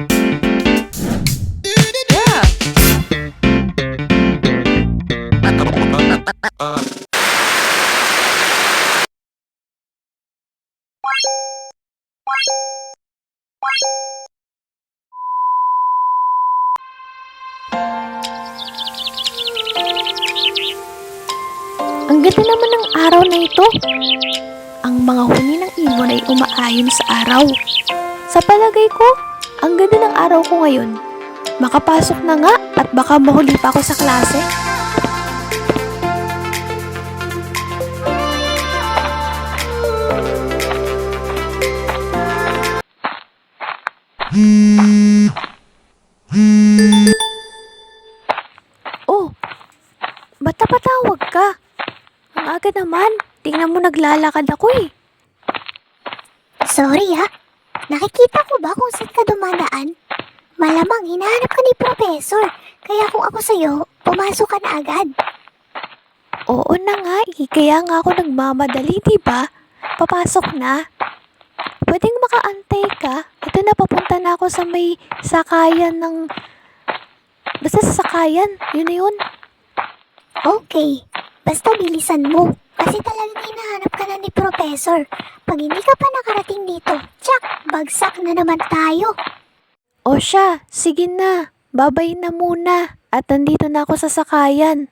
Ang ganda naman ng araw na ito. Ang mga huni ng ibon ay umaayon sa araw. Sa palagay ko, ang ganda ng araw ko ngayon. Makapasok na nga at baka mahuli pa ako sa klase. Oh, ba't napatawag ka? Ang aga naman. Tingnan mo naglalakad ako eh. Sorry ha, nakikita ko ba kung saan ka dumadaan? Malamang hinahanap ka ni Professor, kaya kung ako sa'yo, pumasok ka na agad. Oo na nga eh. Kaya nga ako nagmamadali, diba? Papasok na. Pwedeng makaantay ka. Ito na, papunta na ako sa may sakayan ng... Basta sa sakayan. Yun na yun. Okay, basta bilisan mo. Kasi talagang hinahanap ka na ni Professor. Pag hindi ka pa nakarating dito, tsak, bagsak na naman tayo. O siya, sige na. Babay na muna. At nandito na ako sa sakayan.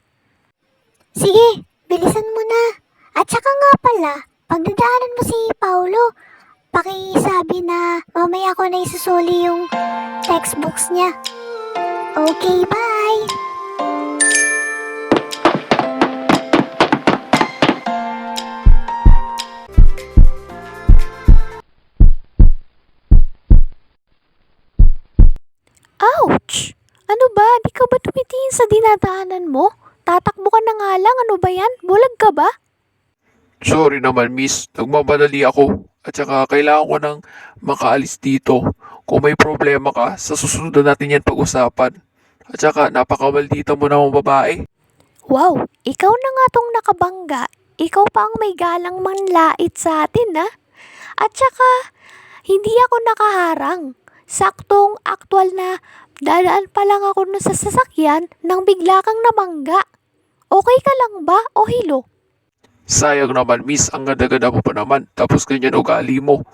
Sige, bilisan mo na. At saka nga pala, pagdadaanan mo si Paulo, pakisabi na mamaya ko na isusuli yung textbooks niya. Okay, bye! Ouch! Ano ba? Di ka ba tumitingin sa dinadaanan mo? Tatakbo ka na nga lang. Ano ba yan? Bulag ka ba? Sorry naman, miss. Nagmamadali ako. At saka kailangan ko nang makaalis dito. Kung may problema ka, sa susunod na natin yan pag-usapan. At saka napakamaldita mo namang babae. Wow! Ikaw na nga tong nakabangga. Ikaw pa ang may galang manlait sa atin, ha? At saka, hindi ako nakaharang. Saktong aktual na dadaan pa lang ako sa sasakyan nang bigla kang namangga. Okay ka lang ba o hilo? Sayang naman, miss. Ang ganda-ganda mo pa naman. Tapos ganyan ugali mo.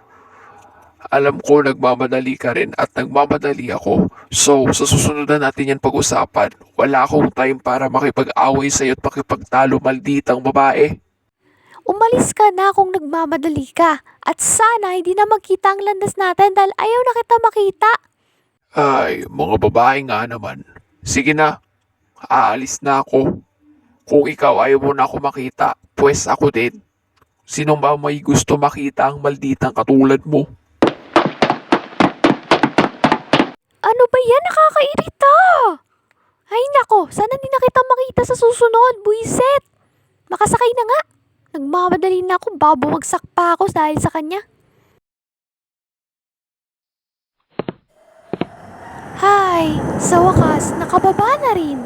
Alam ko nagmamadali ka rin at nagmamadali ako. So, sa susunod na natin yan pag-usapan. Wala akong time para makipag-away sa'yo at makipagtalo, malditang babae. Umalis ka na kung nagmamadali ka. At sana hindi na magkita ang landas natin dahil ayaw na kita makita. Ay, mga babae nga naman. Sige na, aalis na ako. Kung ikaw ayaw mo na ako makita, pues ako din. Sino ba may gusto makita ang malditang katulad mo? Ano ba yan? Nakakairita! Ay nako, sana hindi na kita makita sa susunod, buisit. Makasakay na nga. Nagmamadali na ako, babawagsak pa ako dahil sa kanya. Hi! Sa wakas, nakababa na rin.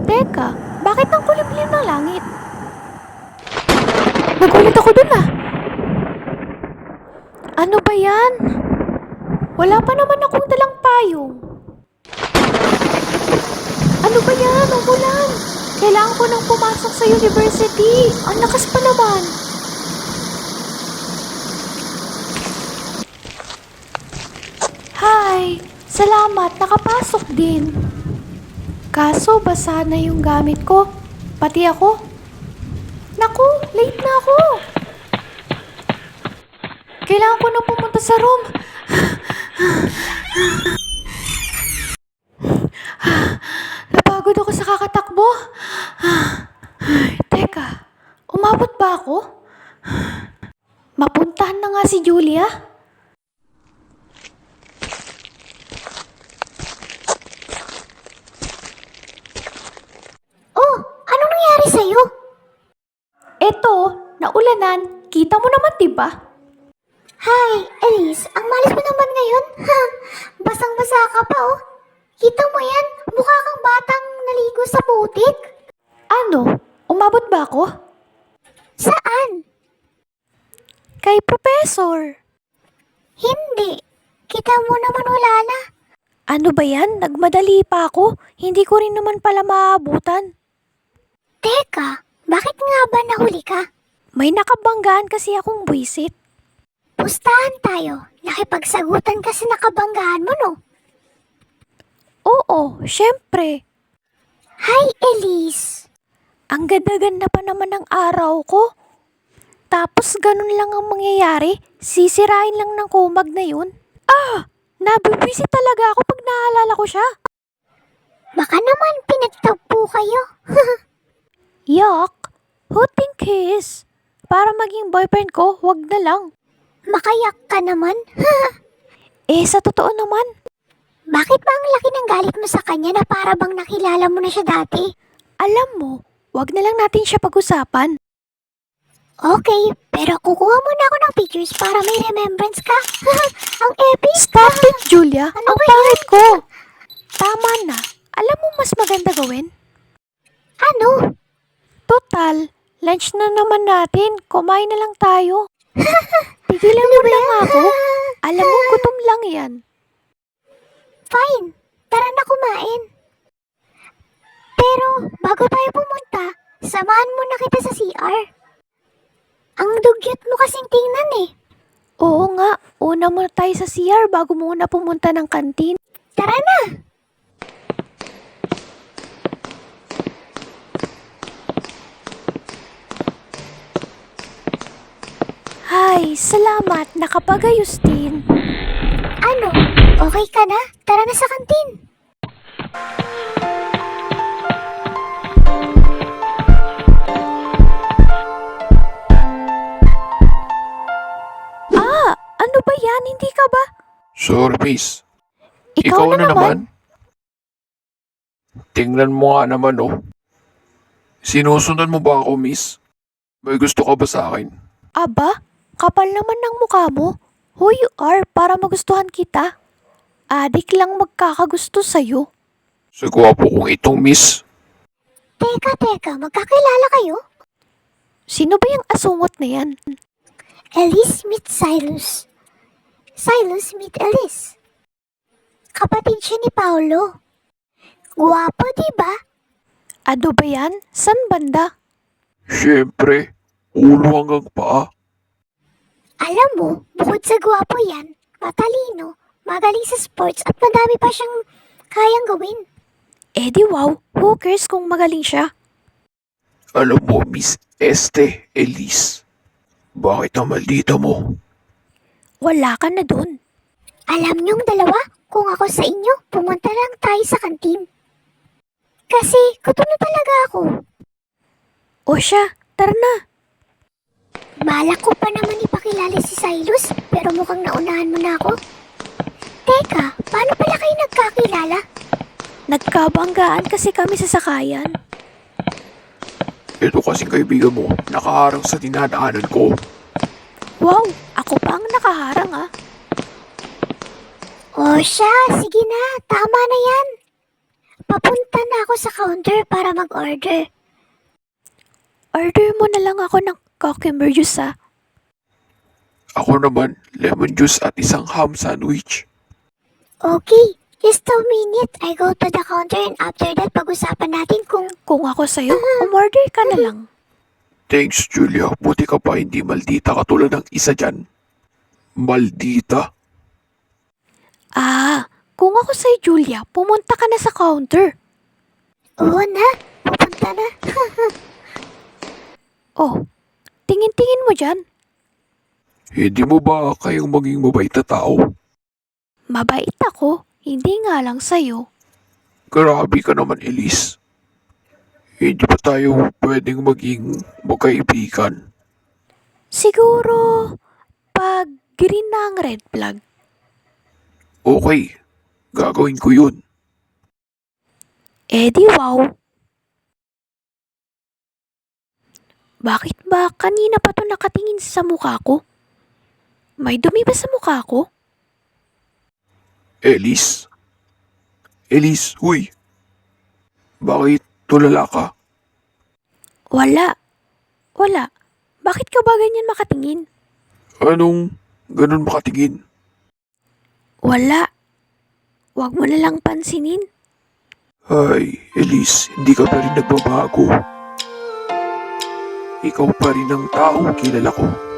Teka, bakit ang kulimlim ng langit? Nagulat ako dun ah. Ano ba yan? Wala pa naman akong dalang payong. Ano ba yan? Umulan! Kailangan ko nang pumasok sa university. Ang lakas pa naman. Hi! Salamat, nakapasok din. Kaso basa na yung gamit ko. Pati ako. Naku, late na ako. Kailangan ko nang pumunta sa room. Napagod ako sa kakatakbo. Teka, umabot ba ako? Mapuntahan na nga si Julia. Oh, anong nangyari sa'yo? Eto, naulanan. Kita mo naman, diba? Hi, Elise, ang malis mo naman ngayon. Ha, basang-basa ka pa oh. Kita mo yan, mukha kang batang naligo sa putik. Ano? Umabot ba ako? Saan? Kay Professor. Hindi. Kita mo naman wala na. Ano ba yan? Nagmadali pa ako. Hindi ko rin naman pala maabutan. Teka, bakit nga ba nahuli ka? May nakabanggaan kasi akong buwisit. Pustahan tayo. Nakipagsagutan ka sa nakabanggahan mo, no? Oo, syempre. Hi, Elise. Ang ganda-ganda pa naman ng araw ko. Tapos ganun lang ang mangyayari. Sisirain lang ng kumag na yun. Nabibisi talaga ako pag naalala ko siya. Baka naman pinagtagpo kayo. Yuck! Who think he is? Para maging boyfriend ko, wag na lang. Makayak ka naman. Sa totoo naman. Bakit ba ang laki ng galit mo sa kanya na para bang nakilala mo na siya dati? Alam mo, wag na lang natin siya pag-usapan. Okay, pero kukuha muna ako ng pictures para may remembrance ka. Ang epic! Stop it, Julia. Ano Ang ba pangit ko. Tama na. Alam mo mas maganda gawin? Ano? Total, lunch na naman natin. Kumain na lang tayo. Tigilan mo na nga ako. Alam mo, gutom lang yan. Fine, tara na kumain. Pero bago tayo pumunta, samahan mo na kita sa CR. Ang dugyot mo kasing tingnan eh. Oo nga, una muna tayo sa CR bago muna pumunta ng kantin. Tara na! Hay, salamat. Nakapagayos din. Ano? Okay ka na? Tara na sa kantin. Ano ba yan? Hindi ka ba? Sorry, miss. Ikaw na naman? Tingnan mo nga naman, oh. Sinusundan mo ba ako, miss? May gusto ka ba sa akin? Aba, kapal naman ng mukha mo. Who you are para magustuhan kita? Adik lang magkakagusto sa'yo. Sa gwapo kong itong miss. Teka, magkakilala kayo? Sino ba yung asungot na yan? Elise meet Cyrus. Cyrus meet Elise. Kapatid siya ni Paolo. Guwapo, diba? Ano ba yan? San banda? Siyempre, ulo hanggang paa. Alam mo, bukod sa guwapo yan, matalino, magaling sa sports at madami pa siyang kayang gawin. Di wow, who cares kung magaling siya? Alam mo, Miss Elise. Bakit ang maldita mo? Wala ka na dun. Alam niyong dalawa, kung ako sa inyo, pumunta lang tayo sa kantin. Kasi gutom na talaga ako. O siya, tara na. Balak ko pa naman ipakilala si Cyrus, pero mukhang naunahan mo na ako. Teka, paano pala kayo nagkakilala? Nagkabanggaan kasi kami sa sakayan. Ito kasing kaibigan mo, nakaharang sa dinadaanan ko. Wow, ako pa ang nakaharang ah. O siya, sige na, tama na yan. Papunta na ako sa counter para mag-order. Order mo na lang ako ng cucumber juice ah. Ako naman, lemon juice at isang ham sandwich. Okay, just a minute. I go to the counter and after that, pag-usapan natin kung... Kung ako sa'yo, umorder ka na lang. Thanks, Julia. Buti ka pa hindi maldita katulad ng isa dyan. Maldita? Kung ako sa'yo Julia, pumunta ka na sa counter. Oo na, pupunta na. Oh, tingin-tingin mo dyan. Hindi mo ba kayang maging mabait na tao? Mabait ako, hindi nga lang sa'yo. Grabe ka naman, Elise. Hindi pa tayo pwedeng maging magkaibigan? Siguro, pag green na ang red flag. Okay, gagawin ko yun. Di wow. Bakit ba kanina pa to nakatingin sa mukha ko? May dumi ba sa mukha ko? Elise? Elise, huy. Bakit tulala ka? Wala. Bakit ka ba ganyan makatingin? Anong ganun makatingin? Wala. Huwag mo na lang pansinin. Ay, Elise, hindi ka pa rin nagbabago. Ikaw pa rin ang taong kilala ko.